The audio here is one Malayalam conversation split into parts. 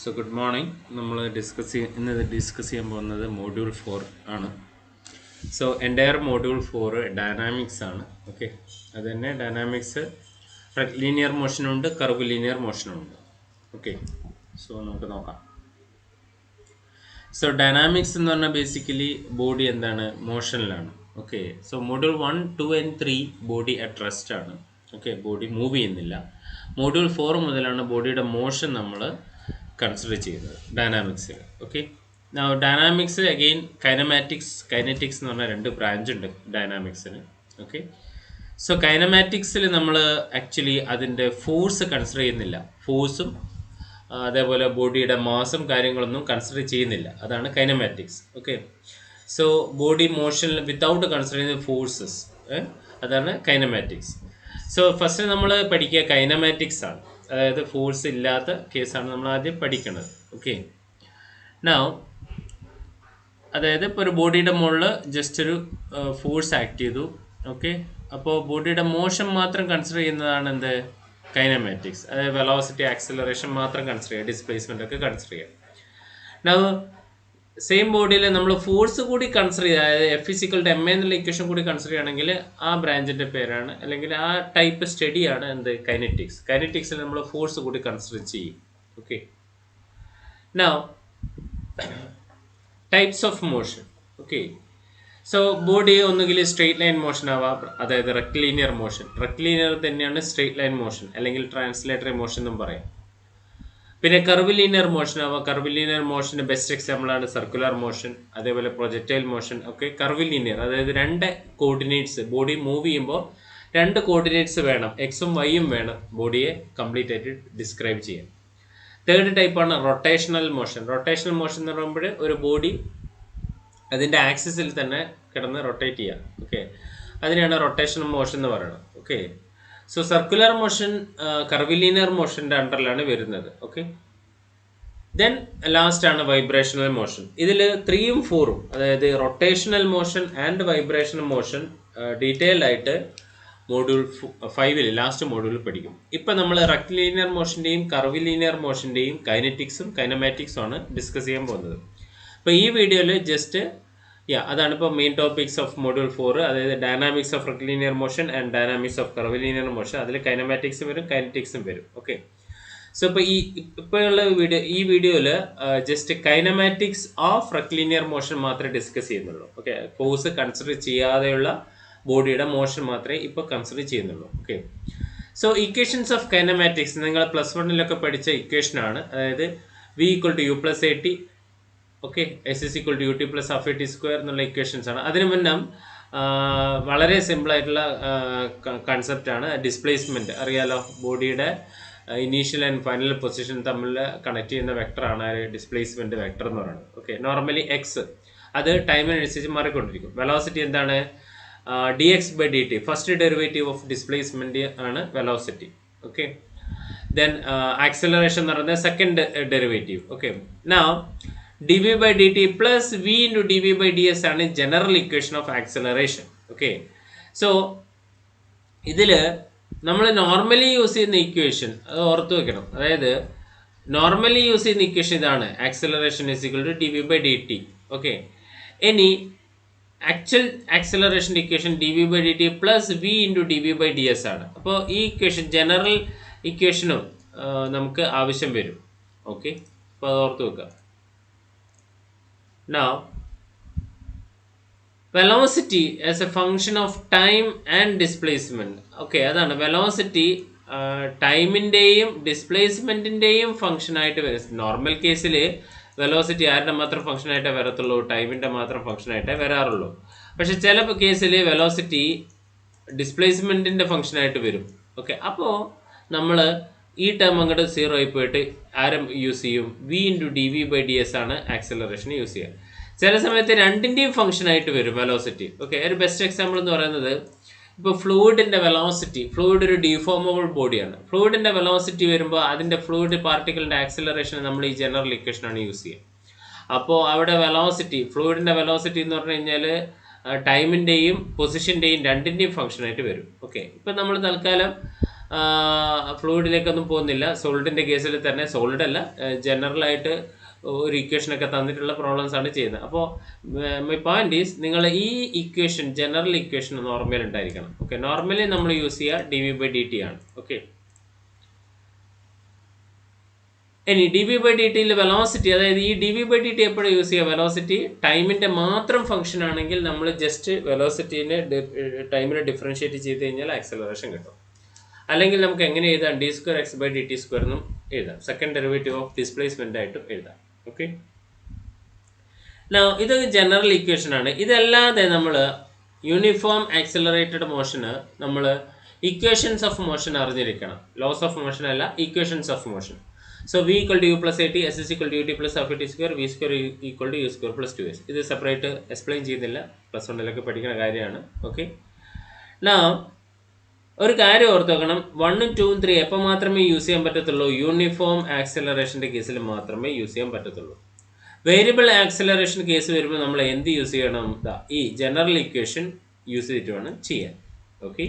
So good morning. നമ്മൾ ഇന്ന് ഡിസ്കസ് ചെയ്യാൻ പോകുന്നത് മൊഡ്യൂൾ 4 ആണ്. സോ എൻ്റയർ മൊഡ്യൂൾ 4 ഡൈനാമിക്സ് ആണ്. ഓക്കെ, അത് തന്നെ ഡൈനാമിക്സ് ലീനിയർ മോഷനുണ്ട്, കർവ് ലീനിയർ മോഷനുണ്ട്. ഓക്കെ, സോ നമുക്ക് നോക്കാം. സോ ഡൈനാമിക്സ് എന്ന് പറഞ്ഞാൽ ബേസിക്കലി ബോഡി എന്താണ്, മോഷനിലാണ്. Okay, so module 1, 2 and 3 body at rest ആണ്. ഓക്കെ, ബോഡി മൂവ് ചെയ്യുന്നില്ല. മൊഡ്യൂൾ 4 മുതലാണ് ബോഡിയുടെ മോഷൻ നമ്മൾ കൺസിഡർ ചെയ്യുന്നത് ഡൈനാമിക്സിൽ. ഓക്കെ, ഡൈനാമിക്സ് അഗെയിൻ കൈനമാറ്റിക്സ് എന്ന് പറഞ്ഞാൽ രണ്ട് ബ്രാഞ്ച് ഉണ്ട് ഡൈനാമിക്സിന്. ഓക്കെ, സോ കൈനമാറ്റിക്സിൽ നമ്മൾ ആക്ച്വലി അതിൻ്റെ ഫോഴ്സ് കൺസിഡർ ചെയ്യുന്നില്ല. ഫോഴ്സും അതേപോലെ ബോഡിയുടെ മാസും കാര്യങ്ങളൊന്നും കൺസിഡർ ചെയ്യുന്നില്ല. അതാണ് kinematics. Okay, so body motion without considering forces, അതാണ് കൈനമാറ്റിക്സ്. സോ ഫസ്റ്റ് നമ്മൾ പഠിക്കുക കൈനമാറ്റിക്സ് ആണ്, അതായത് ഫോഴ്സ് ഇല്ലാത്ത കേസാണ് നമ്മൾ ആദ്യം പഠിക്കുന്നത്. ഓക്കെ, നൗ അതായത് ഇപ്പോൾ ഒരു ബോഡിയുടെ മുകളിൽ ജസ്റ്റ് ഒരു ഫോഴ്സ് ആക്ട് ചെയ്തു. ഓക്കെ, അപ്പോൾ ബോഡിയുടെ മോഷൻ മാത്രം കൺസിഡർ ചെയ്യുന്നതാണ് എന്ത്, കൈനമാറ്റിക്സ്. അതായത് വെലോസിറ്റി, ആക്സിലറേഷൻ മാത്രം കൺസിഡർ ചെയ്യുക, ഡിസ്പ്ലേസ്മെൻ്റ് ഒക്കെ കൺസിഡർ ചെയ്യുക. നൗ സെയിം ബോഡിയിൽ നമ്മൾ ഫോഴ്സ് കൂടി കൺസിഡർ ചെയ്യുക, അതായത് F=ma എന്നുള്ള ഇക്വേഷൻ കൂടി കൺസിഡർ ചെയ്യുകയാണെങ്കിൽ ആ ബ്രാഞ്ചിൻ്റെ പേരാണ്, അല്ലെങ്കിൽ ആ ടൈപ്പ് സ്റ്റഡിയാണ് എന്ത്, കൈനറ്റിക്സ്. കൈനറ്റിക്സിൽ നമ്മൾ ഫോഴ്സ് കൂടി കൺസിഡർ ചെയ്യും. Okay, now types of motion. Okay, so body ഒന്നുകിൽ സ്ട്രെയിറ്റ് ലൈൻ മോഷൻ ആവാം, അതായത് റെക്ടിലീനിയർ മോഷൻ. റെക്ടിലീനിയർ തന്നെയാണ് സ്ട്രെയിറ്റ് ലൈൻ മോഷൻ, അല്ലെങ്കിൽ ട്രാൻസ്ലേറ്ററി മോഷൻ എന്നും പറയാം. പിന്നെ കർവ് ലീനിയർ മോഷൻ ആവാം. കർവ് ലീനിയർ മോഷന് ബെസ്റ്റ് എക്സാമ്പിളാണ് സർക്കുലർ മോഷൻ, അതേപോലെ പ്രൊജക്റ്റൈൽ മോഷൻ. ഒക്കെ കർവ് ലീനിയർ, അതായത് രണ്ട് കോർഡിനേറ്റ്സ്, ബോഡി മൂവ് ചെയ്യുമ്പോൾ രണ്ട് കോർഡിനേറ്റ്സ് വേണം, എക്സും വൈയും വേണം ബോഡിയെ കംപ്ലീറ്റ് ആയിട്ട് ഡിസ്ക്രൈബ് ചെയ്യാൻ. തേർഡ് ടൈപ്പാണ് റൊട്ടേഷണൽ മോഷൻ. റൊട്ടേഷണൽ മോഷൻ എന്ന് പറയുമ്പോൾ ഒരു ബോഡി അതിൻ്റെ ആക്സിസിൽ തന്നെ കിടന്ന് റൊട്ടേറ്റ് ചെയ്യാം. ഓക്കെ, അതിനെയാണ് റൊട്ടേഷണൽ മോഷൻ എന്ന് പറയുന്നത്. Okay, so circular motion curvilinear മോഷൻ്റെ അണ്ടറിലാണ് വരുന്നത്. ഓക്കെ, ദെൻ ലാസ്റ്റ് ആണ് വൈബ്രേഷണൽ മോഷൻ. ഇതിൽ 3ഉം 4ഉം, അതായത് rotational motion and vibrational motion detailed ആയിട്ട് മൊഡ്യൂൾ 5 ലാസ്റ്റ് മൊഡ്യൂളിൽ പഠിക്കും. ഇപ്പം നമ്മൾ റെക്ടിലീനിയർ മോഷൻ്റെയും കർവിലീനിയർ മോഷൻ്റെയും കൈനറ്റിക്സും കൈനമാറ്റിക്സും ആണ് ഡിസ്കസ് ചെയ്യാൻ പോകുന്നത്. അപ്പോൾ ഈ വീഡിയോയിൽ ജസ്റ്റ് അതാണ് ഇപ്പോൾ മെയിൻ ടോപ്പിക്സ് ഓഫ് മൊഡ്യൂൾ 4, അതായത് dynamics of rectilinear motion and dynamics of curvilinear motion. അതിൽ കൈനമാറ്റിക്സും വരും, കൈനറ്റിക്സും വരും. ഓക്കെ, സോ ഇപ്പോൾ ഇപ്പോഴുള്ള ഈ വീഡിയോയിൽ just kinematics of rectilinear motion മാത്രമേ ഡിസ്കസ് ചെയ്യുന്നുള്ളൂ. ഓക്കെ, ഫോഴ്സ് കൺസിഡർ ചെയ്യാതെയുള്ള ബോഡിയുടെ മോഷൻ മാത്രമേ ഇപ്പോൾ കൺസിഡർ ചെയ്യുന്നുള്ളൂ. Okay, so equations of kinematics നിങ്ങൾ +1 പഠിച്ച ഇക്വേഷനാണ്, അതായത് V=U+AT. ഓക്കെ, S=UT+half-AT² എന്നുള്ള ഇക്വേഷൻസ് ആണ്. അതിന് മുന്നേ വളരെ സിമ്പിളായിട്ടുള്ള കൺസെപ്റ്റാണ് ഡിസ്പ്ലേസ്മെൻറ്റ്. അറിയാലോ, ബോഡിയുടെ ഇനീഷ്യൽ ആൻഡ് ഫൈനൽ പൊസിഷൻ തമ്മിൽ കണക്ട് ചെയ്യുന്ന വെക്ടറാണ് ഡിസ്പ്ലേസ്മെൻറ്റ് വെക്ടർ എന്ന് പറയുന്നത്. ഓക്കെ, നോർമലി എക്സ്, അത് ടൈമിനനുസരിച്ച് മാറിക്കൊണ്ടിരിക്കും. വെലോസിറ്റി എന്താണ്, dx/dt, first derivative of displacement ആണ് വെലോസിറ്റി. ഓക്കെ, ദെൻ ആക്സിലറേഷൻ എന്ന് പറയുന്നത് second derivative. Okay, now dv/dt plus v into dv/ds ആണ് general equation of acceleration. Okay, so ഇതിൽ നമ്മൾ നോർമലി യൂസ് ചെയ്യുന്ന ഇക്വേഷൻ അത് ഓർത്ത് വെക്കണം. അതായത് നോർമലി യൂസ് ചെയ്യുന്ന ഇക്വേഷൻ ഇതാണ്, ആക്സിലറേഷൻ =dv/dt. ഓക്കെ, ഇനി ആക്ച്വൽ ആക്സിലറേഷൻ്റെ equation dv/dt plus v into dv/ds ആണ്. അപ്പോൾ ഈ ഇക്വേഷൻ ജനറൽ ഇക്വേഷനും നമുക്ക് ആവശ്യം വരും. ഓക്കെ, അപ്പോൾ അത് ഓർത്ത് വെക്കുക. Now, velocity as a function of time and displacement. Okay, അതാണ് വെലോസിറ്റി ടൈമിൻ്റെയും ഡിസ്പ്ലേസ്മെൻറ്റിൻ്റെയും ഫംഗ്ഷൻ ആയിട്ട് വരും. നോർമൽ കേസിൽ വെലോസിറ്റി ആരുടെ മാത്രം ഫംഗ്ഷൻ ആയിട്ടേ വരത്തുള്ളൂ, ടൈമിൻ്റെ മാത്രം ഫംഗ്ഷൻ ആയിട്ടേ വരാറുള്ളൂ. പക്ഷെ ചില കേസിൽ വെലോസിറ്റി ഡിസ്പ്ലേസ്മെൻറ്റിൻ്റെ ഫംഗ്ഷൻ ആയിട്ട് വരും. ഓക്കെ, അപ്പോൾ നമ്മൾ ഈ ടേം അങ്ങോട്ട് 0 ആയി പോയിട്ട് ആരും യൂസ് ചെയ്യും, v into dv/ds ആണ് ആക്സിലറേഷൻ യൂസ് ചെയ്യുക. ചില സമയത്ത് രണ്ടിൻ്റെയും ഫംഗ്ഷൻ ആയിട്ട് വരും വെലോസിറ്റി. ഓക്കെ, ഒരു ബെസ്റ്റ് എക്സാമ്പിൾ എന്ന് പറയുന്നത് ഇപ്പോൾ ഫ്ലൂയിഡിൻ്റെ വെലോസിറ്റി. ഫ്ലൂയിഡ് ഒരു ഡിഫോമബിൾ ബോഡിയാണ്. ഫ്ലൂയിഡിൻ്റെ വെലോസിറ്റി വരുമ്പോൾ അതിൻ്റെ ഫ്ലൂയിഡ് പാർട്ടിക്കിളിൻ്റെ ആക്സിലറേഷൻ നമ്മൾ ഈ ജനറൽ ഇക്വേഷനാണ് യൂസ് ചെയ്യുക. അപ്പോൾ അവിടെ വെലോസിറ്റി, ഫ്ലൂയിഡിൻ്റെ വെലോസിറ്റി എന്ന് പറഞ്ഞു കഴിഞ്ഞാൽ ടൈമിൻ്റെയും പൊസിഷൻ്റെയും രണ്ടിൻ്റെയും ഫംഗ്ഷൻ ആയിട്ട് വരും. ഓക്കെ, ഇപ്പം നമ്മൾ തൽക്കാലം ഫ്ലൂയിഡിലേക്കൊന്നും പോകുന്നില്ല. സോളിഡിൻ്റെ കേസിൽ തന്നെ, സോളിഡ് അല്ല, ജനറലായിട്ട് ഒരു ഇക്വേഷനൊക്കെ തന്നിട്ടുള്ള പ്രോബ്ലംസ് ആണ് ചെയ്യുന്നത്. അപ്പോൾ മൈ പോയിന്റ് ഈസ്, നിങ്ങൾ ഈ ഇക്വേഷൻ, ജനറൽ ഇക്വേഷൻ നോർമൽ ഉണ്ടായിരിക്കണം. ഓക്കെ, നോർമലി നമ്മൾ യൂസ് ചെയ്യുക dv/dt ആണ്. ഓക്കെ, ഇനി dv/dt വെലോസിറ്റി, അതായത് ഈ dv/dt എപ്പോഴും യൂസ് ചെയ്യുക, വെലോസിറ്റി ടൈമിൻ്റെ മാത്രം ഫംഗ്ഷൻ ആണെങ്കിൽ നമ്മൾ ജസ്റ്റ് വെലോസിറ്റീനെ ടൈമിനെ ഡിഫറൻഷ്യേറ്റ് ചെയ്ത് കഴിഞ്ഞാൽ ആക്സലറേഷൻ കിട്ടും. അല്ലെങ്കിൽ നമുക്ക് എങ്ങനെ എഴുതാം, d²x/dt² എന്നും എഴുതാം. സെക്കൻഡ് ഡെറിവേറ്റീവ് ഓഫ് ഡിസ്പ്ലേസ്മെൻ്റ് ആയിട്ടും എഴുതാം. ഓക്കെ, ഇത് ജനറൽ ഇക്വേഷൻ ആണ്. ഇതല്ലാതെ നമ്മൾ യൂണിഫോം ആക്സിലറേറ്റഡ് മോഷന് നമ്മൾ ഇക്വേഷൻസ് ഓഫ് മോഷൻ അറിഞ്ഞിരിക്കണം. ലോസ് ഓഫ് മോഷൻ അല്ല, equations of motion. So v equal to u plus at, s is equal to ut plus half at square, v square equal to u square plus 2s. ഇത് സെപ്പറേറ്റ് എക്സ്പ്ലെയിൻ ചെയ്യുന്നില്ല, +1 പഠിക്കുന്ന കാര്യമാണ്. ഓക്കെ, ഒരു കാര്യം ഓർത്ത് വെക്കണം, 1, 2, 3 എപ്പോൾ മാത്രമേ യൂസ് ചെയ്യാൻ പറ്റത്തുള്ളൂ? യൂണിഫോം ആക്സിലറേഷൻ്റെ കേസിൽ മാത്രമേ യൂസ് ചെയ്യാൻ പറ്റത്തുള്ളൂ. വേരിയബിൾ ആക്സിലറേഷൻ കേസ് വരുമ്പോൾ നമ്മൾ എന്ത് യൂസ് ചെയ്യണം? ഈ ജനറൽ ഇക്വേഷൻ യൂസ് ചെയ്തിട്ട് വേണം ചെയ്യാൻ. ഓക്കെ,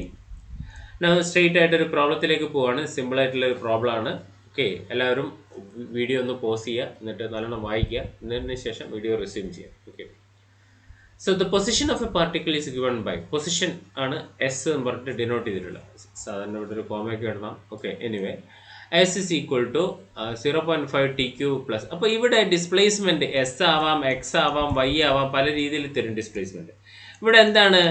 സ്ട്രെയിറ്റ് ആയിട്ടൊരു പ്രോബ്ലത്തിലേക്ക് പോവാണ്. സിമ്പിളായിട്ടുള്ളൊരു പ്രോബ്ലമാണ്. ഓക്കെ, എല്ലാവരും വീഡിയോ ഒന്ന് പോസ് ചെയ്യുക, എന്നിട്ട് നല്ലോണം വായിക്കുക, എന്നതിന് ശേഷം വീഡിയോ റിസ്യൂം ചെയ്യുക. Okay, so the position of a particle is given by, position ആണ് എസ് എന്ന് പറഞ്ഞിട്ട് ഡിനോട്ട് ചെയ്തിട്ടുള്ളത്. സാധാരണ ഇവിടെ ഒരു കോമയൊക്കെ ഇടണം. Okay, anyway S is equal to 0.5 t³ plus. അപ്പോൾ ഇവിടെ ഡിസ്പ്ലേസ്മെൻറ്റ് എസ് ആവാം, എക്സ് ആവാം, വൈ ആവാം, പല രീതിയിൽ തരും ഡിസ്പ്ലേസ്മെൻറ്റ്. ഇവിടെ എന്താണ്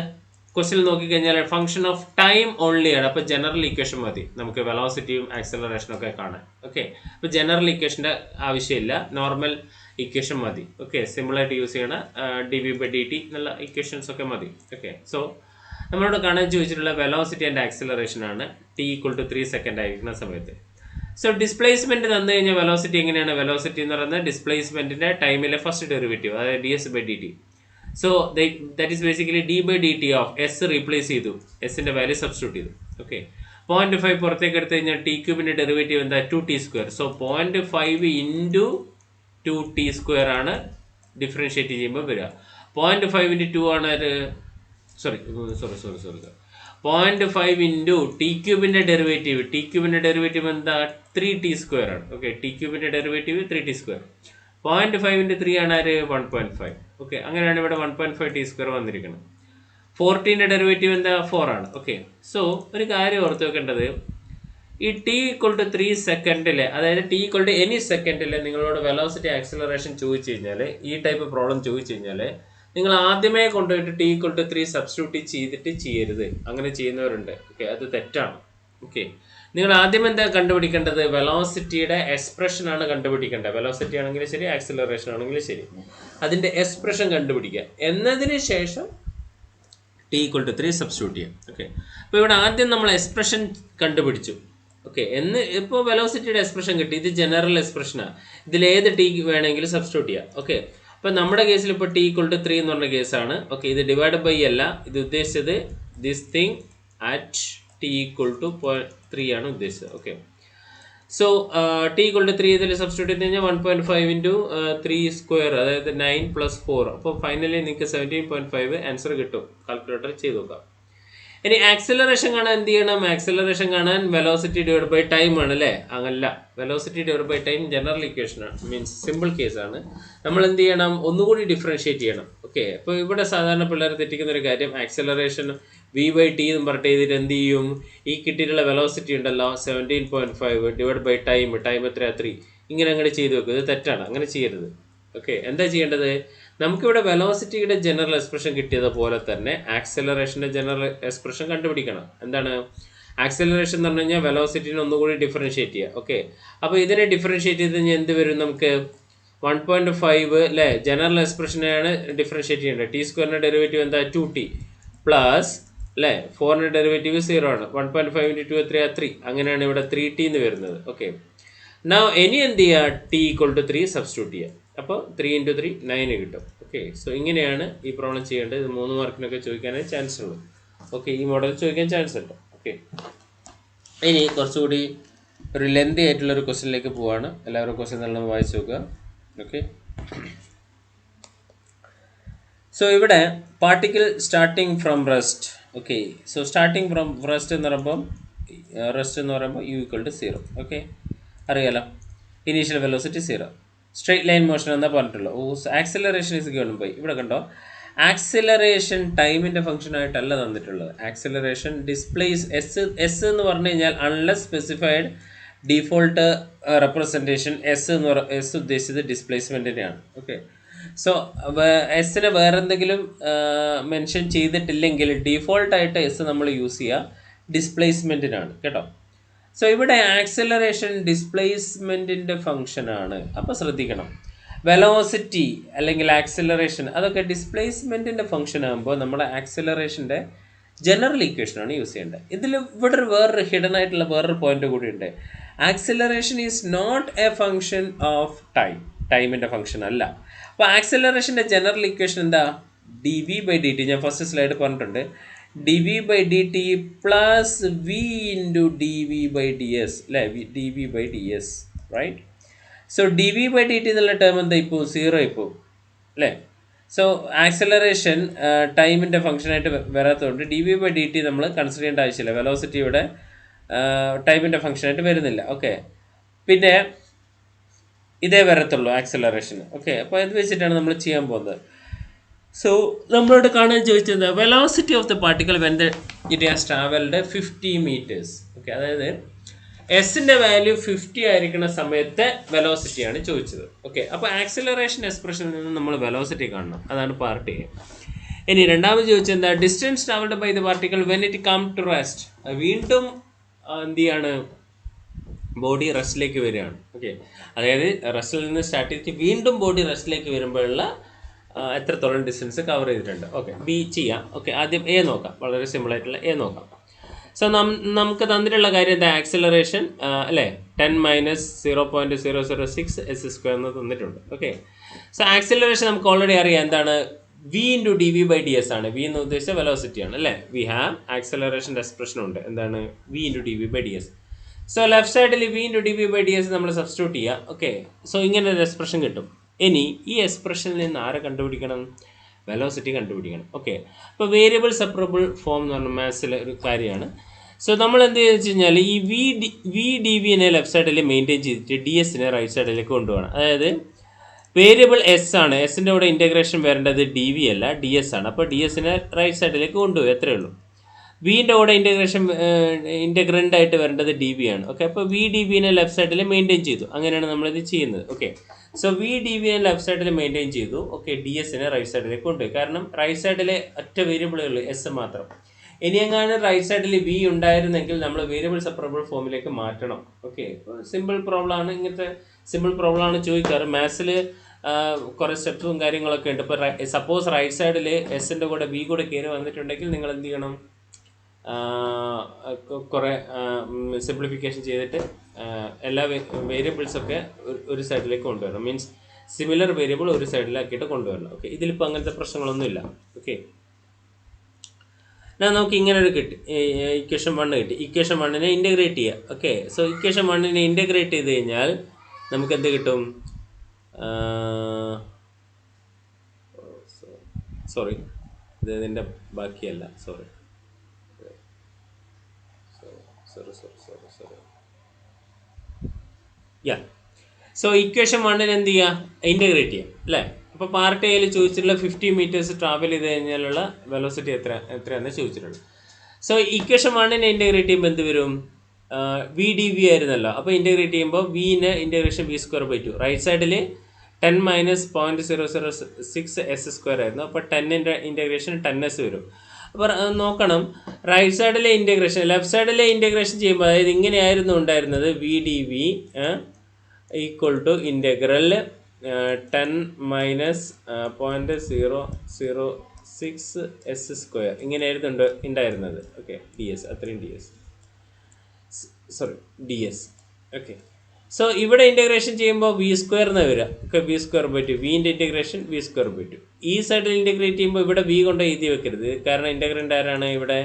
ക്വസ്റ്റ്യൻ നോക്കിക്കഴിഞ്ഞാൽ ഫംഗ്ഷൻ ഓഫ് ടൈം ഓൺലി ആണ്. അപ്പോൾ ജനറൽ ഇക്വേഷൻ മതി നമുക്ക് വെലോസിറ്റിയും ആക്സലറേഷനും ഒക്കെ കാണാൻ. ഓക്കെ, അപ്പോൾ ജനറൽ ഇക്വേഷൻ്റെ ആവശ്യമില്ല, നോർമൽ ഇക്വേഷൻ മതി. ഓക്കെ, സിമ്പിളായിട്ട് യൂസ് ചെയ്യണ dv/dt എന്നുള്ള ഇക്വേഷൻസ് ഒക്കെ മതി. ഓക്കെ, സോ നമ്മളോട് കാണാൻ ചോദിച്ചിട്ടുള്ള വെലോസിറ്റി ആൻഡ് ആക്സലറേഷൻ ആണ് t = 3 സെക്കൻഡ് ആയിരിക്കുന്ന സമയത്ത്. സോ ഡിസ്പ്ലേസ്മെൻറ്റ് തന്നു കഴിഞ്ഞാൽ വെലോസിറ്റി എങ്ങനെയാണ്? വെലോസിറ്റി എന്ന് പറയുന്നത് ഡിസ്പ്ലേസ്മെൻറ്റിൻ്റെ ടൈമിലെ ഫസ്റ്റ് ഡെറിവേറ്റീവ്, അതായത് ds/dt. So that is basically d/dt of S replace ചെയ്തു, എസിൻ്റെ വാല്യൂ സബ്സ്റ്റിറ്റ്യൂട്ട് ചെയ്തു. ഓക്കെ, 0.5 പുറത്തേക്ക് എടുത്തു കഴിഞ്ഞാൽ t³ ഡെറിവേറ്റീവ് എന്താ? 2t². സോ 0.5 × 2t² ആണ് ഡിഫറൻഷ്യേറ്റ് ചെയ്യുമ്പോൾ വരിക. 0.5 × 2 ആണ്, sorry 0.5 × t³ derivative, t³ derivative എന്താ? 3t² ആണ്. Okay, t³ derivative 3t². 0.5 × 3 ആണ് 1.5. ഓക്കെ, അങ്ങനെയാണ് ഇവിടെ 1.5 t² വന്നിരിക്കുന്നത്. 14 ഡെറിവേറ്റീവ് എന്താ? 4 ആണ്. ഓക്കെ, സോ ഒരു കാര്യം ഓർത്ത് വെക്കേണ്ടത്, ഈ t = 3 സെക്കൻഡിൽ, അതായത് t = എനി സെക്കൻഡിൽ നിങ്ങളോട് വെലോസിറ്റി ആക്സിലറേഷൻ ചോദിച്ചു കഴിഞ്ഞാൽ, ഈ ടൈപ്പ് പ്രോബ്ലം ചോദിച്ചു കഴിഞ്ഞാൽ, നിങ്ങൾ ആദ്യമേ കൊണ്ടുപോയിട്ട് t = 3 സബ്സ്റ്റിറ്റ്യൂട്ട് ചെയ്തിട്ട് ചെയ്യരുത്. അങ്ങനെ ചെയ്യുന്നവരുണ്ട്. ഓക്കെ, അത് തെറ്റാണ്. ഓക്കെ, നിങ്ങൾ ആദ്യം എന്താ കണ്ടുപിടിക്കേണ്ടത്? വെലോസിറ്റിയുടെ എക്സ്പ്രഷൻ ആണ് കണ്ടുപിടിക്കേണ്ടത്. വെലോസിറ്റി ആണെങ്കിലും ശരി, ആക്സിലറേഷൻ ആണെങ്കിലും ശരി, അതിൻ്റെ എക്സ്പ്രഷൻ കണ്ടുപിടിക്കുക. എന്നതിന് ശേഷം t = 3 സബ്സ്റ്റിറ്റ്യൂട്ട് ചെയ്യാം. ഓക്കെ, അപ്പോൾ ഇവിടെ ആദ്യം നമ്മൾ എക്സ്പ്രഷൻ കണ്ടുപിടിച്ചു. ഓക്കെ, ഇപ്പോൾ വെലോസിറ്റിയുടെ എക്സ്പ്രഷൻ കിട്ടി. ഇത് ജനറൽ എക്സ്പ്രഷനാണ്. ഇതിലേത് t വേണമെങ്കിലും സബ്സ്റ്റിറ്റ്യൂട്ട് ചെയ്യാം. ഓക്കെ, അപ്പോൾ നമ്മുടെ കേസിൽ ഇപ്പോൾ t = 3 എന്ന് പറഞ്ഞ കേസാണ്. ഓക്കെ, ഇത് ഡിവൈഡ് ബൈ അല്ല, ഇത് ഉദ്ദേശിച്ചത് ദിസ് തിങ് അറ്റ് t = 3 ആണ് ഉദ്ദേശിച്ചത്. ഓക്കെ, സോ t = 3 ഇതിൽ സബ്സ്റ്റിറ്റ്യൂട്ട് ചെയ്ത് കഴിഞ്ഞാൽ 1.5 × 3², അതായത് 9 + 4. അപ്പോൾ ഫൈനലി നിങ്ങൾക്ക് 17.5 ആൻസർ കിട്ടും. കാൽക്കുലേറ്റർ ചെയ്ത് നോക്കാം. ഇനി ആക്സിലറേഷൻ കാണാൻ എന്ത് ചെയ്യണം? ആക്സിലറേഷൻ കാണാൻ വെലോസിറ്റി ഡിവൈഡ് ബൈ ടൈം ആണ് അല്ലേ? അങ്ങനല്ല, velocity divide by time general equation ആണ്, മീൻസ് സിമ്പിൾ കേസാണ്. നമ്മൾ എന്ത് ചെയ്യണം? ഒന്നുകൂടി ഡിഫറൻഷ്യേറ്റ് ചെയ്യണം. ഓക്കെ, അപ്പോൾ ഇവിടെ സാധാരണ പിള്ളേർ തെറ്റിക്കുന്ന ഒരു കാര്യം, ആക്സിലറേഷൻ v/t എന്ന് പറഞ്ഞിട്ട് ചെയ്തിട്ട് എന്ത് ചെയ്യും? ഈ കിട്ടിയിട്ടുള്ള വെലോസിറ്റി ഉണ്ടല്ലോ 17.5 ഡിവൈഡ് ബൈ ടൈം എത്രയാണ്? 3. ഇങ്ങനെ അങ്ങോട്ട് ചെയ്ത് വെക്കും. ഇത് തെറ്റാണ്, അങ്ങനെ ചെയ്യരുത്. ഓക്കെ, എന്താ ചെയ്യേണ്ടത്? നമുക്കിവിടെ വെലോസിറ്റിയുടെ ജനറൽ എക്സ്പ്രഷൻ കിട്ടിയതുപോലെ തന്നെ ആക്സിലറേഷൻ്റെ ജനറൽ എക്സ്പ്രഷൻ കണ്ടുപിടിക്കണം. എന്താണ് ആക്സിലറേഷൻ എന്ന് പറഞ്ഞു കഴിഞ്ഞാൽ? വെലോസിറ്റിനെ ഒന്നുകൂടി ഡിഫറൻഷ്യേറ്റ് ചെയ്യുക. ഓക്കെ, അപ്പോൾ ഇതിനെ ഡിഫറൻഷ്യേറ്റ് ചെയ്ത് കഴിഞ്ഞാൽ എന്ത് വരും? നമുക്ക് 1.5 അല്ലേ, ജനറൽ എക്സ്പ്രഷനെയാണ് ഡിഫറൻഷ്യേറ്റ് ചെയ്യേണ്ടത്. t² ഡെറിവേറ്റീവ് എന്താ? 2t പ്ലസ് അല്ലേ, 4 ഡെറിവേറ്റീവ് 0 ആണ്. 1.5 × 2 എത്രയാണ്? 3. അങ്ങനെയാണ് ഇവിടെ 3t എന്ന് വരുന്നത്. ഓക്കെ, ഇനി എന്ത് ചെയ്യുക? t = 3 സബ്സ്റ്റിറ്റ്യൂട്ട് ചെയ്യുക. അപ്പോൾ 3 × 3 9 കിട്ടും. ഓക്കെ, സോ ഇങ്ങനെയാണ് ഈ പ്രോബ്ലം ചെയ്യേണ്ടത്. ഇത് 3 മാർക്കിനൊക്കെ ചോദിക്കാനേ ചാൻസ് ഉള്ളൂ. ഓക്കെ, ഈ മോഡൽ ചോദിക്കാൻ ചാൻസ് ഉണ്ട്. ഓക്കെ, ഇനി കുറച്ചുകൂടി ഒരു ലെന്തി ആയിട്ടുള്ളൊരു ക്വസ്റ്റ്യനിലേക്ക് പോവാണ്. എല്ലാവരും ക്വസ്റ്റ്യൻ നല്ലോണം വായിച്ചു നോക്കുക. ഓക്കെ, സോ ഇവിടെ particle starting from rest. Okay, so starting from rest എന്ന് പറയുമ്പം റെസ്റ്റ് എന്ന് പറയുമ്പോൾ യു ഈക്വൽ ടു 0. ഓക്കെ, അറിയാലോ. Initial velocity 0. Straight line motion എന്നാ പറഞ്ഞിട്ടുള്ളൂ. ആക്സിലറേഷൻ ഇസ് ഗിവൺ ബൈ, ഇവിടെ കണ്ടോ, ആക്സിലറേഷൻ ടൈമിൻ്റെ ഫംഗ്ഷൻ ആയിട്ടല്ല തന്നിട്ടുള്ളത്. ആക്സിലറേഷൻ ഡിസ്പ്ലേസ് എസ് എന്ന് പറഞ്ഞു കഴിഞ്ഞാൽ unless specified default representation S ഉദ്ദേശിച്ചത് ഡിസ്പ്ലേസ്മെൻറ്റിനെയാണ്. ഓക്കെ, സോ എസിനെ വേറെ എന്തെങ്കിലും മെൻഷൻ ചെയ്തിട്ടില്ലെങ്കിൽ ഡീഫോൾട്ടായിട്ട് എസ് നമ്മൾ യൂസ് ചെയ്യുക ഡിസ്പ്ലേസ്മെൻറ്റിനാണ് കേട്ടോ. സോ ഇവിടെ ആക്സിലറേഷൻ ഡിസ്പ്ലേസ്മെൻറ്റിൻ്റെ ഫംഗ്ഷനാണ്. അപ്പോൾ ശ്രദ്ധിക്കണം, വെലോസിറ്റി അല്ലെങ്കിൽ ആക്സിലറേഷൻ അതൊക്കെ ഡിസ്പ്ലേസ്മെൻറ്റിൻ്റെ ഫംഗ്ഷൻ ആകുമ്പോൾ നമ്മൾ ആക്സിലറേഷൻ്റെ ജനറൽ ഇക്വേഷനാണ് യൂസ് ചെയ്യേണ്ടത്. ഇവിടെ വേറൊരു ഹിഡൻ ആയിട്ടുള്ള വേറൊരു പോയിന്റ് കൂടി ഉണ്ട്. Acceleration is not a function of ടൈമിൻ്റെ ഫംഗ്ഷൻ അല്ല. അപ്പോൾ ആക്സിലറേഷൻ്റെ ജനറൽ ഇക്വേഷൻ എന്താ? D V by d t. ഞാൻ ഫസ്റ്റ് സ്ലൈഡ് പറഞ്ഞിട്ടുണ്ട്. D V by d t plus v into D V by D s അല്ലേ, d V by D s, right? So d V by d t എന്നുള്ള ടേം എന്താ ഇപ്പോൾ 0 ഇപ്പോൾ അല്ലേ. സോ ആക്സിലറേഷൻ ടൈമിൻ്റെ ഫംഗ്ഷനായിട്ട് വരാത്തതുകൊണ്ട് d V by d T നമ്മൾ കൺസിഡർ ചെയ്യേണ്ട ആവശ്യമില്ല. വെലോസിറ്റി ഇവിടെ ടൈമിൻ്റെ ഫംഗ്ഷനായിട്ട് വരുന്നില്ല. ഓക്കെ, പിന്നെ ഇതേ വരത്തുള്ളൂ ആക്സിലറേഷന്. ഓക്കെ, അപ്പോൾ ഇത് വെച്ചിട്ടാണ് നമ്മൾ ചെയ്യാൻ പോകുന്നത്. സോ നമ്മളോട് കാണാൻ ചോദിച്ചത് velocity of the particle when it has travelled 50 meters. Okay, അതായത് എസിൻ്റെ വാല്യൂ 50 ആയിരിക്കുന്ന സമയത്തെ വെലോസിറ്റിയാണ് ചോദിച്ചത്. ഓക്കെ, അപ്പോൾ ആക്സിലറേഷൻ എക്സ്പ്രഷനിൽ നിന്ന് നമ്മൾ വെലോസിറ്റി കാണണം. അതാണ് പാർട്ട് എ. ഇനി രണ്ടാമത് ചോദിച്ചത് എന്താ? Distance travelled by the particle when it come to rest. വീണ്ടും എന്ത് ചെയ്യാണ്? ബോഡി റെസ്റ്റിലേക്ക് വരികയാണ്. ഓക്കെ, അതായത് റെസ്റ്റിൽ നിന്ന് സ്റ്റാർട്ട് ചെയ്തിട്ട് വീണ്ടും ബോഡി റെസ്റ്റിലേക്ക് വരുമ്പോഴുള്ള എത്രത്തോളം ഡിസ്റ്റൻസ് കവർ ചെയ്തിട്ടുണ്ട്. ഓക്കെ, ബി ചെയ്യാം. ഓക്കെ, ആദ്യം എ നോക്കാം. വളരെ സിമ്പിൾ ആയിട്ടുള്ള എ നോക്കാം. സോ നമുക്ക് തന്നിട്ടുള്ള കാര്യം എന്താ? ആക്സിലറേഷൻ അല്ലേ, 10 - 0.006 s² എന്ന് തന്നിട്ടുണ്ട്. ഓക്കെ, സോ ആക്സിലറേഷൻ നമുക്ക് ഓൾറെഡി അറിയാം എന്താണ്? V into D V by D S ആണ്. വി എന്ന് ഉദ്ദേശിച്ച വെലോസിറ്റി ആണ് അല്ലേ. വി ഹാവ് ആക്സിലറേഷൻ്റെ എക്സ്പ്രഷൻ ഉണ്ട്. എന്താണ്? V into D V by D s. So left സൈഡിൽ v into D V by D s നമ്മൾ സബ്സ്റ്റിറ്റ്യൂട്ട് ചെയ്യുക. ഓക്കെ, സോ ഇങ്ങനെ ഒരു എക്സ്പ്രഷൻ കിട്ടും. ഇനി ഈ എക്സ്പ്രഷനിൽ നിന്ന് ആരെ കണ്ടുപിടിക്കണം? വെലോസിറ്റി കണ്ടുപിടിക്കണം. ഓക്കെ, അപ്പോൾ വേരിയബിൾ സെപ്പറബിൾ ഫോം എന്ന് പറഞ്ഞ മാത്സിലെ ഒരു കാര്യമാണ്. സോ നമ്മൾ എന്ത് ചെയ്യുക വെച്ച് കഴിഞ്ഞാൽ ഈ വി ഡി വിനെ ലെഫ്റ്റ് സൈഡിൽ മെയിൻറ്റെയിൻ ചെയ്തിട്ട് ഡി എസിനെ റൈറ്റ് സൈഡിലേക്ക് കൊണ്ടുപോകണം. അതായത് വേരിയബിൾ എസ് ആണ്, എസിൻ്റെ കൂടെ ഇൻറ്റഗ്രേഷൻ വരേണ്ടത് ഡി വി അല്ല ഡി എസ് ആണ്. അപ്പോൾ ഡി എസിനെ റൈറ്റ് സൈഡിലേക്ക് കൊണ്ടുപോകും, എത്രയേ ഉള്ളൂ. വിൻ്റെ കൂടെ ഇൻറ്റഗ്രേഷൻ ഇൻറ്റഗ്രൻ്റ് ആയിട്ട് വരേണ്ടത് ഡി വി ആണ്. ഓക്കെ, അപ്പോൾ വി ഡി വിനെ ലെഫ്റ്റ് സൈഡിൽ മെയിൻറ്റെയിൻ ചെയ്തു. അങ്ങനെയാണ് നമ്മളിത് ചെയ്യുന്നത്. ഓക്കെ, സോ വി ഡി വിനെ ലെഫ്റ്റ് സൈഡിൽ മെയിൻറ്റെയിൻ ചെയ്തു. ഓക്കെ, ഡി എസിനെ റൈറ്റ് സൈഡിലേക്ക് കൊണ്ടുപോയി. കാരണം റൈറ്റ് സൈഡിലെ ഒറ്റ വേരിയബിളുള്ളൂ, എസ് മാത്രം. ഇനി എങ്ങാനും റൈറ്റ് സൈഡിൽ വി ഉണ്ടായിരുന്നെങ്കിൽ നമ്മൾ വേരിയബിൾ സെപ്പറബിൾ ഫോമിലേക്ക് മാറ്റണം. ഓക്കെ, സിമ്പിൾ പ്രോബ്ലം ആണ്. ഇങ്ങനത്തെ സിമ്പിൾ പ്രോബ്ലം ആണ് ചോദിക്കാറ്. മാത്സിൽ കുറേ സ്റ്റെപ്സും കാര്യങ്ങളൊക്കെ ഉണ്ട്. ഇപ്പോൾ സപ്പോസ് റൈറ്റ് സൈഡിൽ എസിൻ്റെ കൂടെ വി കൂടെ കയറി വന്നിട്ടുണ്ടെങ്കിൽ നിങ്ങൾ എന്ത് ചെയ്യണം? കുറേ സിംപ്ലിഫിക്കേഷൻ ചെയ്തിട്ട് എല്ലാ വേരിയബിൾസൊക്കെ ഒരു സൈഡിലേക്ക് കൊണ്ടുവരണം. മീൻസ് സിമിലർ വേരിയബിൾ ഒരു സൈഡിലാക്കിയിട്ട് കൊണ്ടുവരണം. ഓക്കെ, ഇതിലിപ്പോൾ അങ്ങനത്തെ പ്രശ്നങ്ങളൊന്നുമില്ല. ഓക്കെ, നമുക്ക് ഇങ്ങനെ ഒരു കിട്ടി, ഇക്വേഷൻ 1 കിട്ടി. ഇക്വേഷൻ 1നെ ഇൻറ്റഗ്രേറ്റ് ചെയ്യുക. ഓക്കെ, സോ ഇക്വേഷൻ 1നെ ഇൻറ്റഗ്രേറ്റ് ചെയ്ത് കഴിഞ്ഞാൽ നമുക്ക് എന്ത് കിട്ടും? സോറി, ഇത് ഇതിൻ്റെ ബാക്കിയല്ല. സോറി. സോ ഇക്വേഷൻ 1നെ എന്ത് ചെയ്യുക? ഇൻറ്റഗ്രേറ്റ് ചെയ്യുക അല്ലേ. അപ്പോൾ പാർട്ട് എയിൽ ചോദിച്ചിട്ടുള്ള 50 meters ട്രാവൽ ചെയ്ത് കഴിഞ്ഞാലുള്ള വെലോസിറ്റി എത്രയാണെന്ന് ചോദിച്ചിട്ടുണ്ട്. സോ ഇക്വേഷൻ 1നെ ഇൻറ്റഗ്രേറ്റ് ചെയ്യുമ്പോൾ എന്ത് വരും? വി ഡി വി ആയിരുന്നല്ലോ. അപ്പോൾ ഇൻറ്റഗ്രേറ്റ് ചെയ്യുമ്പോൾ വിന് ഇൻറ്റഗ്രേഷൻ v²/2. റൈറ്റ് സൈഡിൽ 10 - 0.006 s² ആയിരുന്നു. അപ്പോൾ 10ൻ്റെ ഇൻറ്റഗ്രേഷൻ 10s വരും. അപ്പോൾ നോക്കണം, റൈറ്റ് സൈഡിലെ ഇൻറ്റഗ്രേഷൻ ലെഫ്റ്റ് സൈഡിലെ ഇൻറ്റഗ്രേഷൻ ചെയ്യുമ്പോൾ, അതായത് ഇങ്ങനെയായിരുന്നു ഉണ്ടായിരുന്നത്, v d v equal to integral 10 - 0.006 s². ഇങ്ങനെയായിരുന്നു ഉണ്ടായിരുന്നത്. ഓക്കെ, ഡി എസ്, അത്രയും d s, sorry d s. Okay, so ഇവിടെ ഇൻറ്റഗ്രേഷൻ ചെയ്യുമ്പോൾ v² എന്നാണ് വരിക. Okay, v²/2. വിൻ്റെ ഇൻറ്റഗ്രേഷൻ v²/2. ഈ സൈഡിൽ ഇൻറ്റഗ്രേറ്റ് ചെയ്യുമ്പോൾ ഇവിടെ വി കൊണ്ട് എഴുതി വെക്കരുത്. കാരണം ഇൻറ്റഗ്രൻ്റ് ആരാണ്? ഇവിടെ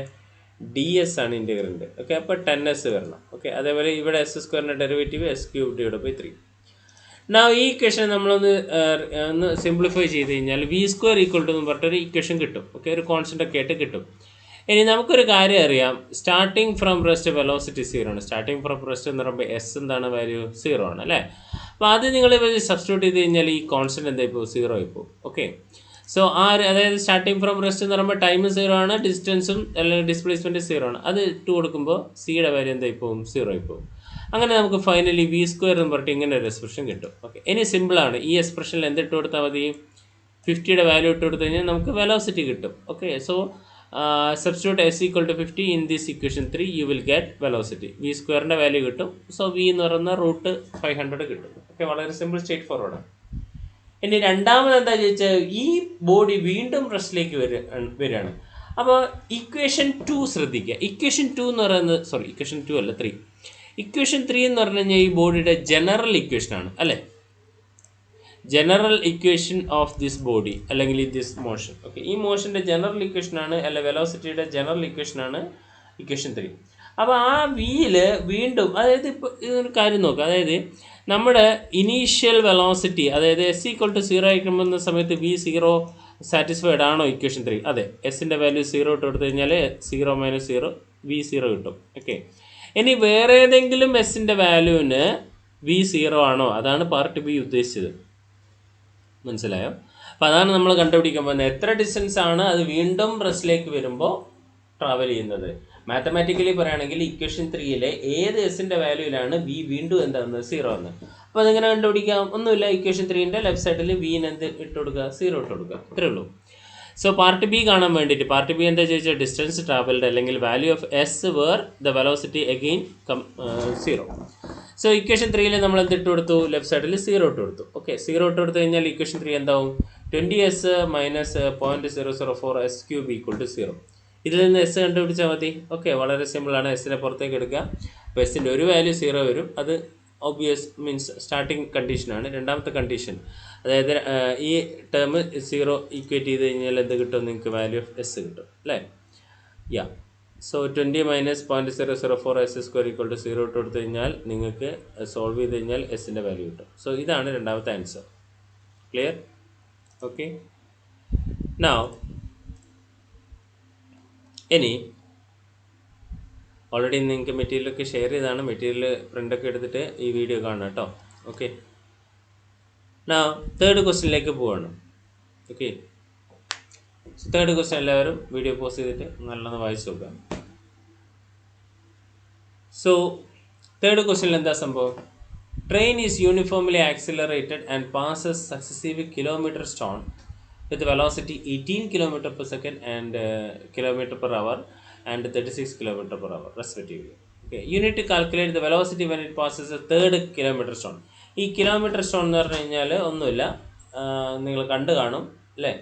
ഡി എസ് ആണ് ഇൻറ്റഗ്രൻ്റ്. ഓക്കെ, അപ്പോൾ 10s വരണം. ഓക്കെ, അതേപോലെ ഇവിടെ s² ഡെറിവേറ്റീവ് s³/3. ഈ ഇക്വേഷൻ നമ്മളൊന്ന് സിംപ്ലിഫൈ ചെയ്ത് കഴിഞ്ഞാൽ v² ഈക്വൽ ടു എന്ന് പറഞ്ഞിട്ടൊരു ഇക്വേഷൻ കിട്ടും. ഓക്കെ, ഒരു കോൺസ്റ്റൻ്റ് ഒക്കെ ആയിട്ട് കിട്ടും. ഇനി നമുക്കൊരു കാര്യം അറിയാം, സ്റ്റാർട്ടിങ് ഫ്രം റെസ്റ്റ് വെലോസിറ്റി 0 ആണ്. സ്റ്റാർട്ടിങ് ഫ്രം റെസ്റ്റ് എന്ന് പറയുമ്പോൾ എസ് എന്താണ് വാല്യൂ 0 ആണ് അല്ലേ. അപ്പോൾ ആദ്യം നിങ്ങൾ സബ്സ്റ്റിറ്റ്യൂട്ട് ചെയ്ത് കഴിഞ്ഞാൽ ഈ കോൺസ്റ്റൻറ്റ് എന്തായി പോകും, 0 ആയി പോകും. ഓക്കെ, സോ അതായത് സ്റ്റാർട്ടിങ് ഫ്രം റെസ്റ്റ് എന്ന് പറയുമ്പോൾ ടൈം 0 ആണ്, ഡിസ്റ്റൻസും അല്ലെങ്കിൽ ഡിസ്പ്ലേസ്മെൻറ്റ് 0 ആണ്. അത് 2 കൊടുക്കുമ്പോൾ സിയുടെ വാല്യൂ എന്തായി പോകും, 0 ആയി പോകും. അങ്ങനെ നമുക്ക് ഫൈനലി v² എന്ന് പറഞ്ഞിട്ട് ഇങ്ങനെ ഒരു എക്സ്പ്രഷൻ കിട്ടും. ഓക്കെ, ഇനി സിമ്പിളാണ്. ഈ എക്സ്പ്രഷനിൽ എന്തിട്ട് കൊടുത്താൽ മതി, 50യുടെ വാല്യൂ ഇട്ട് കൊടുത്തു കഴിഞ്ഞാൽ നമുക്ക് വെലോസിറ്റി കിട്ടും. Okay, so substitute s equal to 50 in this equation 3, you will get velocity. v² value കിട്ടും. സോ v എന്ന് പറയുന്ന √500 കിട്ടും. ഓക്കെ, വളരെ സിമ്പിൾ, സ്ട്രേറ്റ് ഫോർവേഡ്. ഇനി രണ്ടാമത് എന്താ ചോദിച്ചാൽ, ഈ ബോഡി വീണ്ടും റെസ്റ്റിലേക്ക് വരികയാണ്. അപ്പോൾ ഇക്വേഷൻ 2 ശ്രദ്ധിക്കുക. ഇക്വേഷൻ 2 എന്ന് പറയുന്നത് ഇക്വേഷൻ 2 അല്ല 3. ഇക്വേഷൻ 3 എന്ന് പറഞ്ഞു കഴിഞ്ഞാൽ ഈ ബോഡിയുടെ ജനറൽ ഇക്വേഷനാണ് അല്ലേ. General equation of this body അല്ലെങ്കിൽ ദിസ് മോഷൻ. ഓക്കെ, ഈ മോഷൻ്റെ ജനറൽ ഇക്വേഷനാണ്, അല്ല വെലോസിറ്റിയുടെ ജനറൽ ഇക്വേഷനാണ് ഇക്വേഷൻ 3. അപ്പോൾ ആ വിയിൽ വീണ്ടും, അതായത് ഇപ്പോൾ ഇതൊരു കാര്യം നോക്കുക, അതായത് നമ്മുടെ ഇനീഷ്യൽ വെലോസിറ്റി, അതായത് s = 0 ആയിരിക്കുമ്പോൾ സമയത്ത് v0 സാറ്റിസ്ഫൈഡ് ആണോ ഇക്വേഷൻ 3? അതെ, എസിൻ്റെ വാല്യൂ 0 ഇട്ട് കൊടുത്തു കഴിഞ്ഞാൽ 0 - 0 v0 കിട്ടും. ഓക്കെ, ഇനി വേറെ ഏതെങ്കിലും എസിൻ്റെ വാല്യൂവിന് v0 ആണോ, അതാണ് പാർട്ട് ബി ഉദ്ദേശിച്ചത്. മനസ്സിലായോ? അപ്പോൾ അതാണ് നമ്മൾ കണ്ടുപിടിക്കാൻ പോകുന്നത്. എത്ര ഡിസ്റ്റൻസ് ആണ് അത് വീണ്ടും റെസ്റ്റിലേക്ക് വരുമ്പോൾ ട്രാവൽ ചെയ്യുന്നത്. മാത്തമാറ്റിക്കലി പറയുകയാണെങ്കിൽ ഇക്വേഷൻ 3യിലെ ഏത് എസിൻ്റെ വാല്യൂവിലാണ് വി വീണ്ടും എന്താകുന്നത്, 0 എന്ന്. അപ്പോൾ അതെങ്ങനെ കണ്ടുപിടിക്കാം? ഒന്നുമില്ല, ഇക്വേഷൻ 3ൻ്റെ ലെഫ്റ്റ് സൈഡിൽ വിന് എന്ത് ഇട്ട് കൊടുക്കുക, 0 ഇട്ട് കൊടുക്കുക, ഇത്രയേ ഉള്ളൂ. സോ പാർട്ട് ബി കാണാൻ വേണ്ടിയിട്ട്, പാർട്ട് ബി എന്താ ചോദിച്ചാൽ ഡിസ്റ്റൻസ് ട്രാവൽഡ് അല്ലെങ്കിൽ value of s where the velocity again 0. So equation 3യിൽ നമ്മൾ എന്തിട്ട് കൊടുത്തു, ലെഫ്റ്റ് സൈഡിൽ 0 ഇട്ട് കൊടുത്തു. ഓക്കെ, 0 ഇട്ട് കൊടുത്തു കഴിഞ്ഞാൽ ഇക്വേഷൻ 3 എന്താവും, 20s - 0.004 s³ = 0. ഇതിൽ നിന്ന് എസ് കണ്ടുപിടിച്ചാൽ മതി. ഓക്കെ, വളരെ സിമ്പിളാണ്. എസിനെ പുറത്തേക്ക് എടുക്കുക. അപ്പോൾ എസിൻ്റെ ഒരു വാല്യൂ 0 വരും. അത് ഒബ്വിയസ് മീൻസ് സ്റ്റാർട്ടിങ് കണ്ടീഷനാണ്. രണ്ടാമത്തെ കണ്ടീഷൻ, അതായത് ഈ ടേം 0 ഈക്വേറ്റ് ചെയ്ത് കഴിഞ്ഞാൽ എന്ത് കിട്ടും, നിങ്ങൾക്ക് വാല്യൂ ഓഫ് എസ് കിട്ടും അല്ലേ. യാ, സോ 20 - 0.004 s² = 0 ഇട്ട് കൊടുത്തു കഴിഞ്ഞാൽ നിങ്ങൾക്ക് സോൾവ് ചെയ്ത് കഴിഞ്ഞാൽ എസിൻ്റെ വാല്യൂ കിട്ടും. സോ ഇതാണ് രണ്ടാമത്തെ ആൻസർ. ക്ലിയർ? ഓക്കെ, നൗ ഇനി ഓൾറെഡി നിങ്ങൾക്ക് മെറ്റീരിയലൊക്കെ ഷെയർ ചെയ്താണ്. മെറ്റീരിയൽ പ്രിൻ്റൊക്കെ എടുത്തിട്ട് ഈ വീഡിയോ കാണാം കേട്ടോ. ഓക്കെ, നൗ തേർഡ് ക്വസ്റ്റ്യനിലേക്ക് പോവാണ്. ഓക്കെ, തേർഡ് ക്വസ്റ്റ്യൻ എല്ലാവരും വീഡിയോ പോസ് ചെയ്തിട്ട് നല്ലോണം വായിച്ച് നോക്കുക. സോ തേർഡ് ക്വസ്റ്റ്യനിൽ എന്താ സംഭവം, train is uniformly accelerated and passes successive kilometre stone with velocity 18 km/s and km/h and 36 km/h respectively. Okay, you need to calculate the velocity when it passes a third kilometer stone. ഈ കിലോമീറ്റർ സ്റ്റോൺ എന്ന് പറഞ്ഞു കഴിഞ്ഞാൽ ഒന്നുമില്ല, നിങ്ങൾ കണ്ടു കാണും അല്ലേ.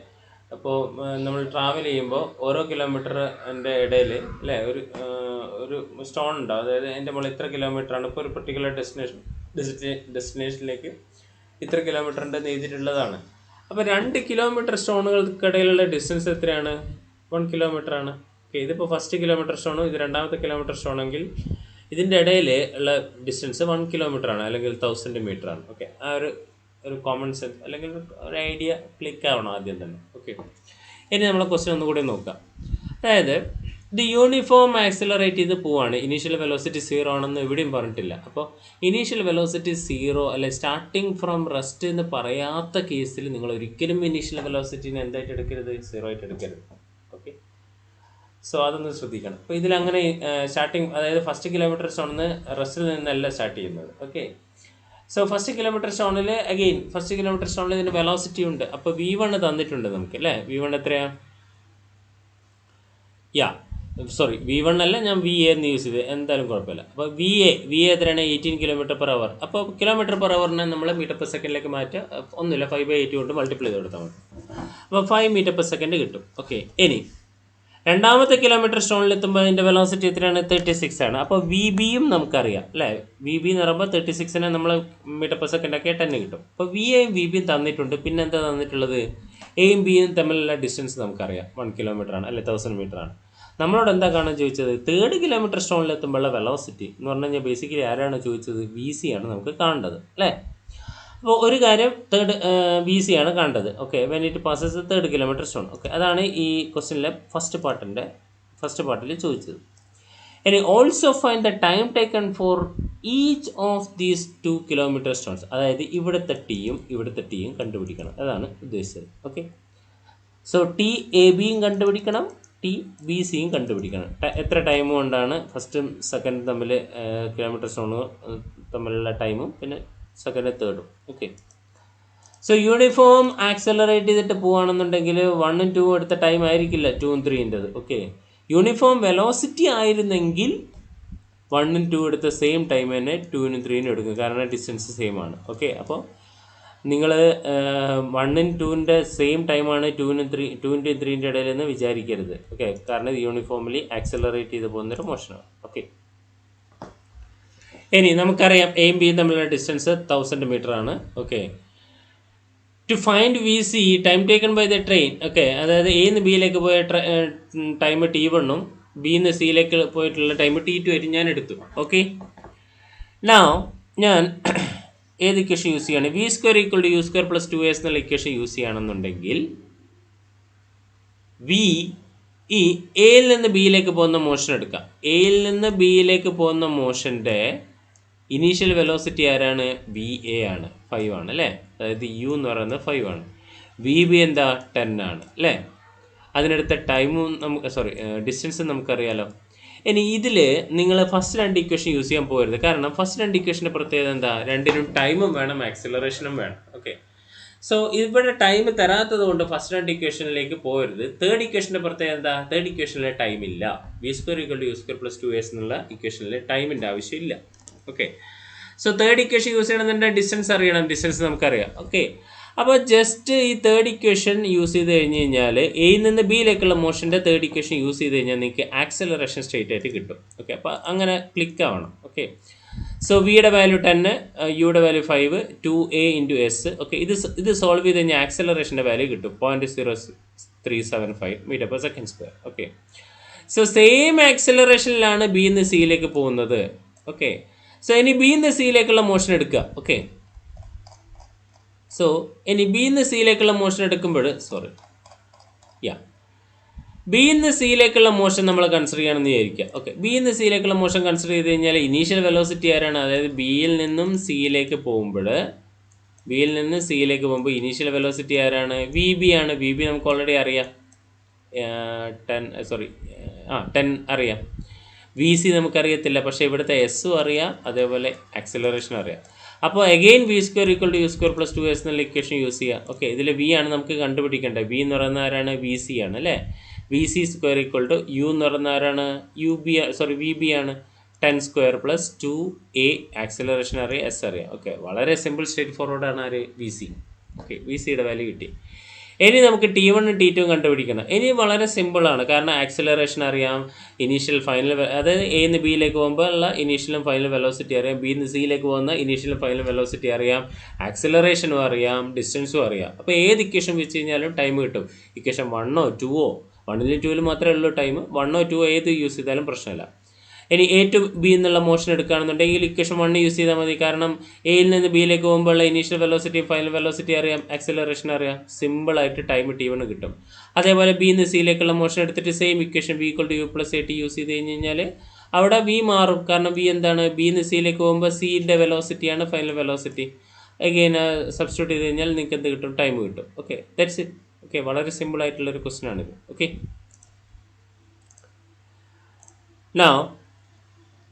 അപ്പോൾ നമ്മൾ ട്രാവൽ ചെയ്യുമ്പോൾ ഓരോ കിലോമീറ്ററിൻ്റെ ഇടയിൽ അല്ലേ ഒരു സ്റ്റോൺ ഉണ്ടാവും. അതായത് എൻ്റെ മുകളിൽ ഇത്ര കിലോമീറ്ററാണ്, ഇപ്പോൾ ഒരു പെർട്ടിക്കുലർ ഡെസ്റ്റിനേഷനിലേക്ക് ഇത്ര കിലോമീറ്റർ ഉണ്ടെന്ന് എഴുതിയിട്ടുള്ളതാണ്. അപ്പോൾ 2 കിലോമീറ്റർ സ്റ്റോണുകൾക്കിടയിലുള്ള ഡിസ്റ്റൻസ് എത്രയാണ്, 1 കിലോമീറ്റർ ആണ്. ഓക്കെ, ഇതിപ്പോൾ ഫസ്റ്റ് കിലോമീറ്റർ സ്റ്റോണും ഇത് രണ്ടാമത്തെ കിലോമീറ്റർ സ്റ്റോണെങ്കിൽ ഇതിൻ്റെ ഇടയിൽ ഉള്ള ഡിസ്റ്റൻസ് 1 കിലോമീറ്റർ ആണ്, അല്ലെങ്കിൽ 1000 മീറ്റർ ആണ്. ഓക്കെ, ആ ഒരു കോമൺ സെൻസ് അല്ലെങ്കിൽ ഒരു ഐഡിയ ക്ലിക്ക് ആവണം ആദ്യം തന്നെ. ഓക്കെ, ഇനി നമ്മളെ ക്വസ്റ്റ്യൻ ഒന്നുകൂടി നോക്കാം. അതായത് ഇത് യൂണിഫോം ആക്സിലറേറ്റ് ചെയ്ത് പോവാണ്. ഇനീഷ്യൽ വെലോസിറ്റി 0 ആണെന്ന് എവിടെയും പറഞ്ഞിട്ടില്ല. അപ്പോൾ ഇനീഷ്യൽ വെലോസിറ്റി 0 അല്ലെ സ്റ്റാർട്ടിങ് ഫ്രം റെസ്റ്റ് എന്ന് പറയാത്ത കേസിൽ നിങ്ങൾ ഒരിക്കലും ഇനീഷ്യൽ വെലോസിറ്റിനെ എന്തായിട്ട് എടുക്കരുത്, 0 ആയിട്ട് എടുക്കരുത്. ഓക്കെ, സോ അതൊന്ന് ശ്രദ്ധിക്കണം. അപ്പോൾ ഇതിലങ്ങനെ സ്റ്റാർട്ടിങ്, അതായത് ഫസ്റ്റ് കിലോമീറ്റർ സ്റ്റോണിൽ റെസ്റ്റിൽ നിന്നല്ല സ്റ്റാർട്ട് ചെയ്യുന്നത്. ഓക്കെ, സോ ഫസ്റ്റ് കിലോമീറ്റർ സ്റ്റോണിൽ അഗെയിൻ ഫസ്റ്റ് കിലോമീറ്റർ സ്റ്റോണിൽ ഇതിന് വെലോസിറ്റി ഉണ്ട്. അപ്പോൾ v1 തന്നിട്ടുണ്ട് നമുക്ക് അല്ലേ. v1 എത്രയാണ്, v1 അല്ല, ഞാൻ VA എന്ന് യൂസ് ചെയ്ത്, എന്തായാലും കുഴപ്പമില്ല. അപ്പോൾ VA എത്രയാണ്, 18 km/h. അപ്പോൾ km/h നമ്മൾ m/s മാറ്റുക. ഒന്നുമില്ല, 5/8 കൊണ്ട് മൾട്ടിപ്ലൈ ചെയ്ത് കൊടുത്താൽ മതി. അപ്പോൾ 5 m/s കിട്ടും. ഓക്കെ, ഇനി രണ്ടാമത്തെ കിലോമീറ്റർ സ്റ്റോണിലെത്തുമ്പോൾ അതിൻ്റെ വെലോസിറ്റി എത്രയാണ്, 36 ആണ്. അപ്പോൾ VBയും നമുക്കറിയാം അല്ലേ. VB എന്ന് പറയുമ്പോൾ 36നെ നമ്മൾ m/s ആക്കിയാൽ 10 കിട്ടും. അപ്പോൾ VAയും VBയും തന്നിട്ടുണ്ട്. പിന്നെ എന്താ തന്നിട്ടുള്ളത്, Aയും Bയും തമ്മിലുള്ള ഡിസ്റ്റൻസ് നമുക്കറിയാം, 1 കിലോമീറ്റർ ആണ് അല്ലെ, 1000 മീറ്റർ ആണ്. നമ്മളോട് എന്താ കാണാൻ ചോദിച്ചത്, തേർഡ് കിലോമീറ്റർ സ്റ്റോണിലെത്തുമ്പോഴുള്ള വെലോസിറ്റി എന്ന് പറഞ്ഞു കഴിഞ്ഞാൽ ബേസിക്കലി ആരാണ് ചോദിച്ചത്, VC ആണ് നമുക്ക് കാണേണ്ടത് അല്ലേ. അപ്പോൾ ഒരു കാര്യം VC ആണ് കാണേണ്ടത്. Okay, when it passes third kilometre stone. Okay, അതാണ് ഈ ക്വസ്റ്റ്യനിലെ ഫസ്റ്റ് ഫസ്റ്റ് പാർട്ടിൽ ചോദിച്ചത്. ഇനി also find the time taken for each of these 2 kilometre stones. അതായത് ഇവിടുത്തെ ടീയും കണ്ടുപിടിക്കണം. അതാണ് ഉദ്ദേശിച്ചത്. ഓക്കെ, സോ ടി എ ബിയും കണ്ടുപിടിക്കണം, ടി ബി സിയും കണ്ടുപിടിക്കണം. എത്ര ടൈം കൊണ്ടാണ് ഫസ്റ്റും സെക്കൻഡും തമ്മിൽ കിലോമീറ്റർ സ്റ്റോൺ തമ്മിലുള്ള ടൈമും പിന്നെ സെക്കൻഡ് തേർഡും. ഓക്കെ, സോ യൂണിഫോം ആക്സലറേറ്റ് ചെയ്തിട്ട് പോവുകയാണെന്നുണ്ടെങ്കിൽ 1ഉം 2ഉം എടുത്ത ടൈം ആയിരിക്കില്ല 2ഉം 3ൻ്റെത്. ഓക്കെ, യൂണിഫോം വെലോസിറ്റി ആയിരുന്നെങ്കിൽ 1ഉം 2ഉം എടുത്ത സെയിം ടൈം തന്നെ 2നും 3നും എടുക്കും, കാരണം ഡിസ്റ്റൻസ് സെയിം ആണ്. ഓക്കെ, അപ്പോൾ നിങ്ങൾ 1ഉം 2ൻ്റെ സെയിം ടൈമാണ് 2നും 3ൻ്റെ ഇടയിൽ നിന്ന് വിചാരിക്കരുത്. ഓക്കെ, കാരണം ഇത് യൂണിഫോംലി ആക്സലറേറ്റ് ചെയ്ത് പോകുന്നൊരു മോഷനാണ്. ഓക്കെ, ഇനി നമുക്കറിയാം എയും ബിയും തമ്മിലുള്ള ഡിസ്റ്റൻസ് 1000 മീറ്റർ ആണ്. Okay, to find V C time taken by the train. Okay, അതായത് എന്ന് ബിയിലേക്ക് പോയ ടൈം T1ഉം ബിന്ന് സിയിലേക്ക് പോയിട്ടുള്ള ടൈം T2 ആയിട്ട് ഞാൻ എടുത്തു. ഓക്കെ, നൗ ഞാൻ ഏത് ഇക്വേഷൻ യൂസ് ചെയ്യാണ്? V square equal to U square plus 2s എന്നുള്ള ഇക്വേഷൻ യൂസ് ചെയ്യുകയാണെന്നുണ്ടെങ്കിൽ വി ഈ എയിൽ നിന്ന് ബിയിലേക്ക് പോകുന്ന മോഷൻ എടുക്കാം. എയിൽ നിന്ന് ബിയിലേക്ക് പോകുന്ന മോഷൻ്റെ ഇനീഷ്യൽ വെലോസിറ്റി ആരാണ്? വി എ ആണ്, 5 ആണ് അല്ലേ. അതായത് യു എന്ന് പറയുന്നത് 5 ആണ്. വി ബി എന്താ? 10 ആണ് അല്ലേ. അതിനടുത്ത ടൈമും ഡിസ്റ്റൻസും നമുക്കറിയാലോ. ഇനി ഇതിൽ നിങ്ങൾ ഫസ്റ്റ് 2 ഇക്വേഷൻ യൂസ് ചെയ്യാൻ പോകരുത്. കാരണം ഫസ്റ്റ് 2 ഇക്വേഷൻ്റെ പ്രത്യേകത എന്താ? രണ്ടിനും ടൈമും വേണം, ആക്സിലറേഷനും വേണം. ഓക്കെ, സോ ഇവിടെ ടൈം തരാത്തത് കൊണ്ട് ഫസ്റ്റ് 2 ഇക്വേഷനിലേക്ക് പോകരുത്. തേർഡ് ഇക്വേഷൻ്റെ പ്രത്യേകത എന്താ? തേർഡ് ഇക്വേഷനിലെ ടൈം ഇല്ല. V square equal to U square plus 2s എന്നുള്ള ഇക്വേഷനിൽ ടൈമിൻ്റെ ആവശ്യമില്ല. Okay, so third equation use ചെയ്യണമെന്നുണ്ടെങ്കിൽ ഡിസ്റ്റൻസ് അറിയണം. ഡിസ്റ്റൻസ് നമുക്കറിയാം. ഓക്കെ, അപ്പോൾ ജസ്റ്റ് ഈ തേർഡ് ഇക്വേഷൻ യൂസ് ചെയ്ത് കഴിഞ്ഞ് കഴിഞ്ഞാൽ എയിൽ നിന്ന് ബിയിലേക്കുള്ള മോഷൻ്റെ തേർഡ് ഇക്വേഷൻ യൂസ് ചെയ്ത് കഴിഞ്ഞാൽ നിങ്ങൾക്ക് ആക്സലറേഷൻ സ്ട്രേറ്റ് ആയിട്ട് കിട്ടും. ഓക്കെ, അപ്പോൾ അങ്ങനെ ക്ലിക്ക് ആവണം. ഓക്കെ, സോ വിയുടെ വാല്യൂ 10, യുടെ value 5, 2a into s. Okay, ഇത് സോൾവ് ചെയ്ത് കഴിഞ്ഞാൽ ആക്സലറേഷൻ്റെ വാല്യൂ കിട്ടും 0.0375 metre per second square. Okay, so same ആക്സലറേഷനിലാണ് ബിന്ന് സിയിലേക്ക് പോകുന്നത്. ഓക്കെ, സോ ഇനി ബിന്ന് സിയിലേക്കുള്ള മോഷൻ എടുക്കുക. ഓക്കെ, സോ ഇനി ബിന്ന് സിയിലേക്കുള്ള മോഷൻ എടുക്കുമ്പോൾ ബിന്ന് സിയിലേക്കുള്ള മോഷൻ നമ്മൾ കൺസിഡർ ചെയ്യണമെന്ന് വിചാരിക്കുക. ഓക്കെ, ബിന്ന് സിയിലേക്കുള്ള മോഷൻ കൺസിഡർ ചെയ്ത് കഴിഞ്ഞാൽ ഇനീഷ്യൽ വെലോസിറ്റി ആരാണ്? അതായത് ബിയിൽ നിന്നും സിയിലേക്ക് പോകുമ്പോൾ ഇനീഷ്യൽ വെലോസിറ്റി ആരാണ്? വി ബി ആണ്. വി ബി നമുക്ക് ഓൾറെഡി അറിയാം, 10 അറിയാം. വി സി നമുക്കറിയത്തില്ല, പക്ഷേ ഇവിടുത്തെ എസ്സും അറിയാം, അതേപോലെ ആക്സിലറേഷനും അറിയാം. അപ്പോൾ again V square equal to U square plus 2s എന്നുള്ള ഇക്വേഷൻ യൂസ് ചെയ്യുക. ഓക്കെ, ഇതിൽ വി ആണ് നമുക്ക് കണ്ടുപിടിക്കേണ്ടത്. വി എന്ന് പറയുന്ന ആരാണ്? വി സി ആണ് അല്ലേ. V C square equal to U എന്ന് പറയുന്ന ആരാണ്? വി ബി ആണ്. 10 സ്ക്വയർ പ്ലസ് 2a ആക്സിലറേഷൻ അറിയാം, എസ് അറിയാം. ഓക്കെ, വളരെ സിമ്പിൾ സ്ട്രേറ്റ് ഫോർവേഡ് ആണ് ആര്? V C. ഓക്കെ, വി സിയുടെ വാല്യൂ കിട്ടി. ഇനി നമുക്ക് T1ഉം T2ഉം കണ്ടുപിടിക്കണം. ഇനി വളരെ സിമ്പിളാണ്, കാരണം ആക്സിലറേഷൻ അറിയാം, ഇനീഷ്യൽ ഫൈനൽ, അതായത് എന്ന് ബിയിലേക്ക് പോകുമ്പോൾ ഉള്ള ഇനീഷ്യലും ഫൈനൽ വെലോസിറ്റി അറിയാം, ബിന്ന് സിയിലേക്ക് പോകുന്ന ഇനീഷ്യലും ഫൈനൽ വെലോസിറ്റി അറിയാം, ആക്സിലറേഷനും അറിയാം, ഡിസ്റ്റൻസും അറിയാം. അപ്പോൾ ഏത് ഇക്വേഷൻ വെച്ച് കഴിഞ്ഞാലും ടൈം കിട്ടും. ഇക്വേഷൻ 1ഓ 2ഓ, 1ലും 2ലും മാത്രമേ ഉള്ളൂ ടൈം. 1ഓ 2ഓ ഏത് യൂസ് ചെയ്താലും പ്രശ്നമില്ല. ഇനി എ ടു ബി എന്നുള്ള മോഷൻ എടുക്കുകയാണെന്നുണ്ടെങ്കിൽ ഇക്വേഷൻ 1 യൂസ് ചെയ്താൽ മതി. കാരണം എയിൽ നിന്ന് ബിയിലേക്ക് പോകുമ്പോഴുള്ള ഇനീഷ്യൽ വെലോസിറ്റി ഫൈനൽ വെലോസിറ്റി അറിയാം, ആക്സിലറേഷൻ അറിയാം, സിമ്പിളായിട്ട് ടൈം T1 കിട്ടും. അതേപോലെ ബിന്ന് സിയിലേക്കുള്ള മോഷൻ എടുത്തിട്ട് same equation V equal to U plus AT use ചെയ്ത് കഴിഞ്ഞ് കഴിഞ്ഞാൽ അവിടെ വി മാറും. കാരണം വി എന്താണ്? ബിന്ന് സിയിലേക്ക് പോകുമ്പോൾ സിൻ്റെ വെലോസിറ്റിയാണ് ഫൈനൽ വെലോസിറ്റി. അഗെയിൻ സബ്സ്റ്റിറ്റ്യൂട്ട് ചെയ്ത് കഴിഞ്ഞാൽ നിങ്ങൾക്ക് എന്ത് കിട്ടും? ടൈം കിട്ടും. Okay, that's it. ഓക്കെ, വളരെ സിമ്പിളായിട്ടുള്ളൊരു ക്വസ്റ്റൻ ആണിത്. ഓക്കെ, നൗ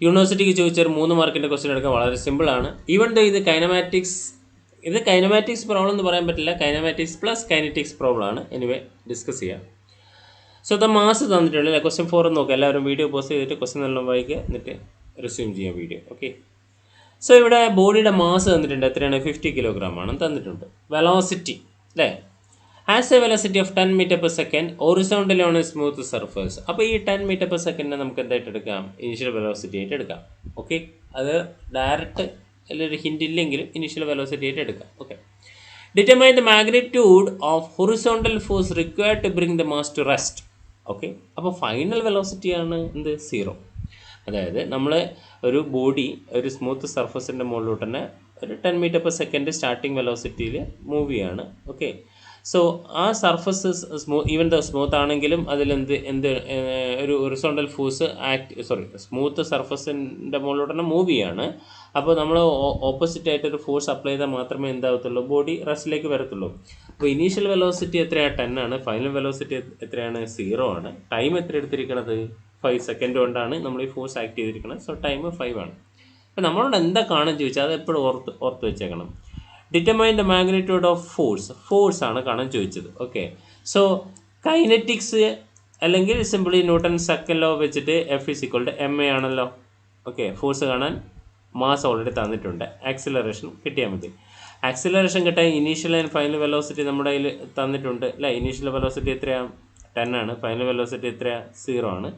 യൂണിവേഴ്സിറ്റിക്ക് ചോദിച്ചൊരു 3 മാർക്കിൻ്റെ ക്വസ്റ്റ്യൻ എടുക്കാൻ വളരെ സിമ്പിളാണ്. ഈവൻ ദോ ഇത് കൈനമാറ്റിക്സ് പ്രോബ്ലം എന്ന് പറയാൻ പറ്റില്ല, കൈനമാറ്റിക്സ് പ്ലസ് കൈനറ്റിക്സ് പ്രോബ്ലം ആണ്. എനിവേ ഡിസ്കസ് ചെയ്യാം. സോ ദ മാസ് തന്നിട്ടുണ്ട് അല്ലേ. ക്വസ്റ്റ്യൻ 4 നോക്കുക. എല്ലാവരും വീഡിയോ പോസ് ചെയ്തിട്ട് ക്വസ്റ്റ്യൻ നല്ല വായിക്കുക, എന്നിട്ട് റിസ്യൂം ചെയ്യാം വീഡിയോ. ഓക്കെ, സോ ഇവിടെ ബോഡിയുടെ മാസ് തന്നിട്ടുണ്ട്. എത്രയാണ്? 50 കിലോഗ്രാം ആണ് തന്നിട്ടുണ്ട്. വെലോസിറ്റി അല്ലേ, as a velocity of 10 metre per second horizontally on a smooth surface. അപ്പോൾ ഈ 10 മീറ്റർ പെർ സെക്കൻഡിനെ നമുക്ക് എന്തായിട്ട് എടുക്കാം? ഇനീഷ്യൽ വെലോസിറ്റി ആയിട്ട് എടുക്കാം. ഓക്കെ, അത് ഡയറക്റ്റ് ഒരു ഹിൻറ്റ് ഇല്ലെങ്കിലും ഇനീഷ്യൽ വെലോസിറ്റി ആയിട്ട് എടുക്കാം. Okay, determine the magnitude of horizontal force required to bring the mass to rest. Okay, അപ്പോൾ ഫൈനൽ വെലോസിറ്റിയാണ് എന്ത്? 0. അതായത് നമ്മൾ ഒരു ബോഡി ഒരു സ്മൂത്ത് സർഫസിൻ്റെ മുകളിലോട്ട് തന്നെ ഒരു 10 മീറ്റർ പെർ സെക്കൻഡ് സ്റ്റാർട്ടിങ് വെലോസിറ്റിയിൽ മൂവ് ചെയ്യാണ്. ഓക്കെ, സോ ആ സർഫസ് ഈവൻ ദ സ്മൂത്ത് ആണെങ്കിലും അതിലെന്ത് ഒരു ഹൊറിസോണ്ടൽ ഫോഴ്സ് സ്മൂത്ത് സർഫസിൻ്റെ മുകളിലോട്ട് മൂവ് ചെയ്യാണ്. അപ്പോൾ നമ്മൾ ഓപ്പോസിറ്റ് ആയിട്ടൊരു ഫോഴ്സ് അപ്ലൈ ചെയ്താൽ മാത്രമേ എന്താകത്തുള്ളൂ, ബോഡി റെസ്റ്റിലേക്ക് വരത്തുള്ളൂ. അപ്പോൾ ഇനീഷ്യൽ വെലോസിറ്റി എത്രയാണ്? 10 ആണ്. ഫൈനൽ വെലോസിറ്റി എത്രയാണ്? 0 ആണ്. ടൈം എത്ര എടുത്തിരിക്കണത്? 5 സെക്കൻഡ് കൊണ്ടാണ് നമ്മൾ ഈ ഫോഴ്സ് ആക്ട് ചെയ്തിരിക്കുന്നത്. സോ ടൈം 5 ആണ്. അപ്പോൾ നമ്മളോട് എന്താ കാണാൻ ചോദിച്ചാൽ അത് എപ്പോഴും ഓർത്ത് വെച്ചേക്കണം. Determine the magnitude of force ആണ് കാണാൻ ചോദിച്ചത്. ഓക്കെ, സോ കൈനറ്റിക്സ് അല്ലെങ്കിൽ സിംപിളി ന്യൂട്ടൺ സെക്കൻഡ് ലോ വെച്ചിട്ട് F=ma ആണല്ലോ. ഓക്കെ, ഫോഴ്സ് കാണാൻ മാസ് ഓൾറെഡി തന്നിട്ടുണ്ട്, ആക്സിലറേഷൻ കിട്ടിയാൽ മതി. ആക്സിലറേഷൻ കിട്ടാൻ ഇനീഷ്യൽ ആൻഡ് ഫൈനൽ വെലോസിറ്റി നമ്മുടെ കയ്യിൽ തന്നിട്ടുണ്ട് അല്ലേ. ഇനീഷ്യൽ വെലോസിറ്റി എത്രയാണ്? 10 ആണ്. ഫൈനൽ വെലോസിറ്റി എത്രയാണ്? 0 ആണ്.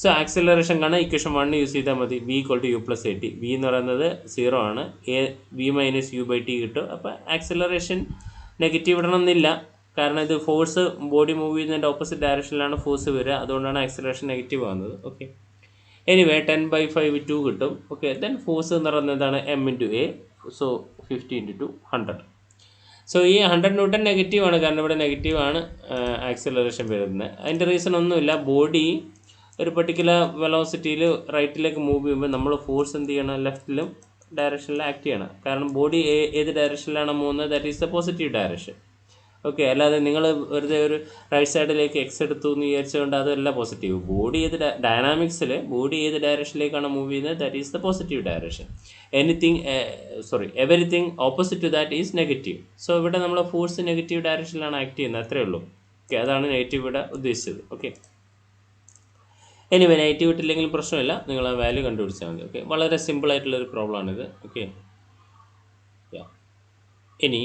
സോ ആക്സിലറേഷൻ കാണാൻ ഇക്വേഷൻ 1 യൂസ് ചെയ്താൽ മതി. v=u+at. v എന്ന് പറയുന്നത് 0 ആണ്. v - u/t കിട്ടും. അപ്പോൾ ആക്സിലറേഷൻ നെഗറ്റീവ് ഇടണമെന്നില്ല, കാരണം ഇത് ഫോഴ്സ് ബോഡി മൂവ് ചെയ്യുന്നതിൻ്റെ ഓപ്പോസിറ്റ് ഡയറക്ഷനിലാണ് ഫോഴ്സ് വരിക, അതുകൊണ്ടാണ് ആക്സിലറേഷൻ നെഗറ്റീവ് ആകുന്നത്. ഓക്കെ, എനിവേ 10/5 2 കിട്ടും. ഓക്കെ, ദെൻ ഫോഴ്സ് എന്ന് പറയുന്നത് എന്താണ്? m×a. സോ 50 × 2 100. സോ ഈ 100 ന്യൂട്ടൺ നെഗറ്റീവ് ആണ്, കാരണം ഇവിടെ നെഗറ്റീവ് ആണ് ആക്സിലറേഷൻ വരുന്നത്. അതിൻ്റെ റീസൺ ഒന്നുമില്ല, ബോഡി ഒരു പെർട്ടിക്കുലർ വെലോസിറ്റിയിൽ റൈറ്റിലേക്ക് മൂവ് ചെയ്യുമ്പോൾ നമ്മൾ ഫോഴ്സ് എന്ത് ചെയ്യണം? ലെഫ്റ്റിലും ഡയറക്ഷനിൽ ആക്ട് ചെയ്യണം. കാരണം ബോഡി ഏത് ഡയറക്ഷനിലാണ് പോകുന്നത്? That is the positive direction. Okay, അല്ലാതെ നിങ്ങൾ വെറുതെ ഒരു റൈറ്റ് സൈഡിലേക്ക് എക്സ് എടുത്തു എന്ന് വിചാരിച്ചുകൊണ്ട് അതല്ല പോസിറ്റീവ്. ബോഡി ഡയനാമിക്സിൽ ബോഡി ഏത് ഡയറക്ഷനിലേക്കാണ് മൂവ് ചെയ്യുന്നത്? That is the positive direction. Everything opposite to that is negative. So ഇവിടെ നമ്മൾ ഫോഴ്സ് നെഗറ്റീവ് ഡയറക്ഷനിലാണ് ആക്ട് ചെയ്യുന്നത്, അത്രേ ഉള്ളൂ. ഓക്കെ, അതാണ് നെഗറ്റീവ് ഇവിടെ ഉദ്ദേശിച്ചത്. ഓക്കെ, എനിവേ നെഗറ്റീവ് ഇട്ടില്ലെങ്കിലും പ്രശ്നമില്ല, നിങ്ങൾ ആ വാല്യൂ കണ്ടുപിടിച്ചാൽ മതി. ഓക്കെ, വളരെ സിമ്പിൾ ആയിട്ടുള്ളൊരു പ്രോബ്ലം ആണിത്. ഓക്കെ, ഇനി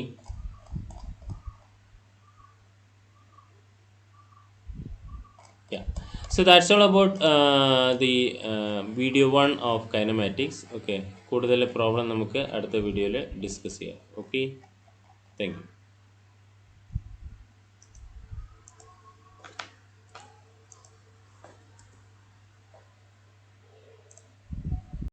so that's all about the video 1 of kinematics. Okay, കൂടുതൽ പ്രോബ്ലം നമുക്ക് അടുത്ത വീഡിയോയിൽ ഡിസ്കസ് ചെയ്യാം. Okay, thank you.